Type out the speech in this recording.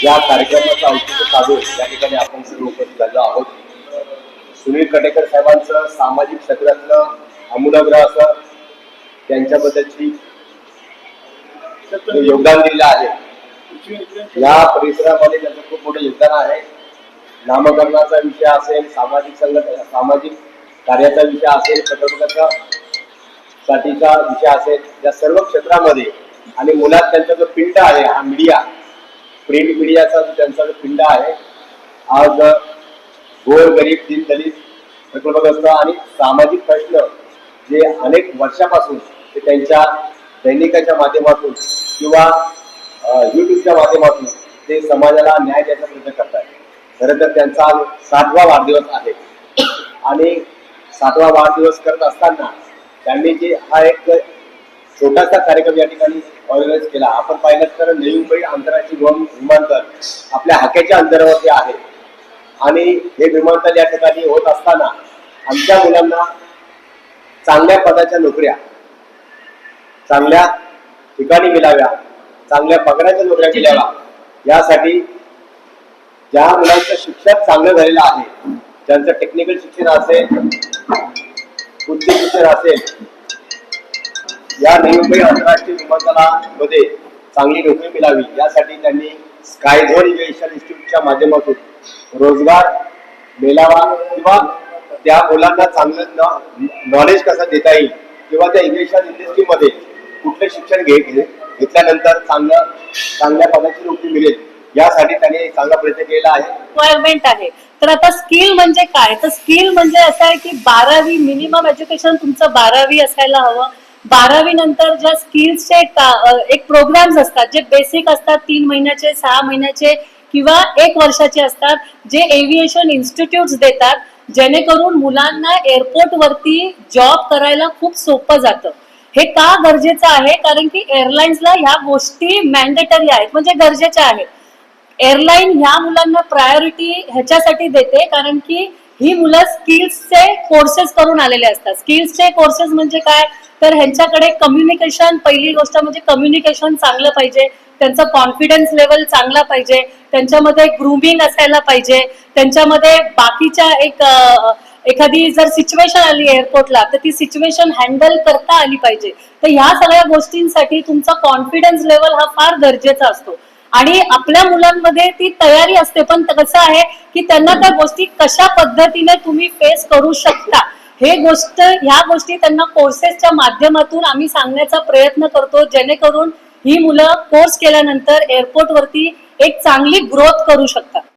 या कार्यक्रमाचं औचित्य साधून या ठिकाणी आपण सर्व उपस्थित झालो आहोत. सुनील कटेकर साहेबांचं सामाजिक क्षेत्रातलं आमूलाग्र असं त्यांच्याबद्दलची योगदान दिलेलं आहे. या परिसरामध्ये त्यांचं खूप मोठं योगदान आहे. नामकरणाचा विषय असेल, सामाजिक कार्याचा विषय असेल, पत्रकाराचा साठीचा विषय असेल, या सर्व क्षेत्रामध्ये आणि मुलात त्यांचा जो पिंड आहे हा मीडिया, प्रिंट मीडियाचा त्यांचा जो पिंड आहे, आज गोरगरीब दीनदलित प्रकल्पग्रस्त आणि सामाजिक प्रश्न जे अनेक वर्षापासून ते त्यांच्या दैनिकाच्या माध्यमातून किंवा युट्यूबच्या माध्यमातून ते समाजाला न्याय द्यायचा प्रयत्न करतात. खरं तर त्यांचा आज 60वा वाढदिवस आहे आणि 60वा वाढदिवस करत असताना त्यांनी जे हा एक छोटासा कार्यक्रम या ठिकाणी ऑर्गनाईज केला. आपण पाहिलं तर नवी मुंबई आंतरराष्ट्रीय विमानतळ आपल्या हाकेच्या अंतरावरती आहे आणि हे विमानतळ या ठिकाणी होत असताना आमच्या मुलांना चांगल्या पदाच्या नोकऱ्या चांगल्या ठिकाणी मिळाव्या, चांगल्या पगाराच्या नोकऱ्या मिळाव्या, यासाठी ज्या मुलांचं शिक्षण चांगलं झालेलं आहे, ज्यांचं टेक्निकल शिक्षण असेल, उच्च शिक्षण असेल, या नवी मुंबई आंतरराष्ट्रीय विमानतळामध्ये चांगली नोकरी मिळावी यासाठी त्यांनी स्कायझोन एव्हिएशन इन्स्टिट्यूटच्या माध्यमातून रोजगार मिळावा किंवा त्या मुलांना चांगलं नॉलेज कसं देता येईल किंवा त्या एव्हिएशन इंडस्ट्रीमध्ये कुठलं शिक्षण घेतल्यानंतर चांगल्या पदाची नोकरी मिळेल यासाठी त्यांनी चांगला प्रयत्न केला आहे. रिक्वायरमेंट आहे. तर आता स्किल म्हणजे काय? तर स्किल म्हणजे असं आहे की 12वी मिनिमम एज्युकेशन तुमचं 12वी असायला हवं. 12वी नंतर ज्या स्किल्सचे एक प्रोग्राम्स असतात जे बेसिक असतात, 3 महिन्याचे, 6 महिन्याचे किंवा 1 वर्षाचे असतात, जे एव्हिएशन इन्स्टिट्यूट्स देतात, जेणेकरून मुलांना एअरपोर्ट वरती जॉब करायला खूप सोपं जातं. हे का गरजेचं आहे? कारण की एअरलाइन्सला ह्या गोष्टी मॅन्डेटरी आहेत, म्हणजे गरजेच्या आहेत. एअरलाईन ह्या मुलांना प्रायोरिटी ह्याच्यासाठी देते कारण की ही मुलं स्किल्सचे कोर्सेस करून आलेले असतात. स्किल्सचे कोर्सेस म्हणजे काय? तर ह्यांच्याकडे कम्युनिकेशन, पहिली गोष्ट म्हणजे कम्युनिकेशन चांगलं पाहिजे, त्यांचा कॉन्फिडन्स लेवल चांगला पाहिजे, त्यांच्यामध्ये ग्रूमिंग असायला पाहिजे, त्यांच्यामध्ये बाकीच्या एखादी जर सिच्युएशन आली एअरपोर्टला तर ती सिच्युएशन हँडल करता आली पाहिजे. तर ह्या सगळ्या गोष्टींसाठी तुमचा कॉन्फिडन्स लेवल हा फार गरजेचा असतो आणि आपल्या मुलांमध्ये ती तयारी असते. पण कसं आहे की त्यांना त्या गोष्टी कशा पद्धतीने तुम्ही फेस करू शकता ह्या गोष्टी त्यांना कोर्सेसच्या माध्यमातून आम्ही सांगण्याचा प्रयत्न करतो, जेणेकरून ही मुलं कोर्स केल्यानंतर एअरपोर्ट वरती एक चांगली ग्रोथ करू शकतात.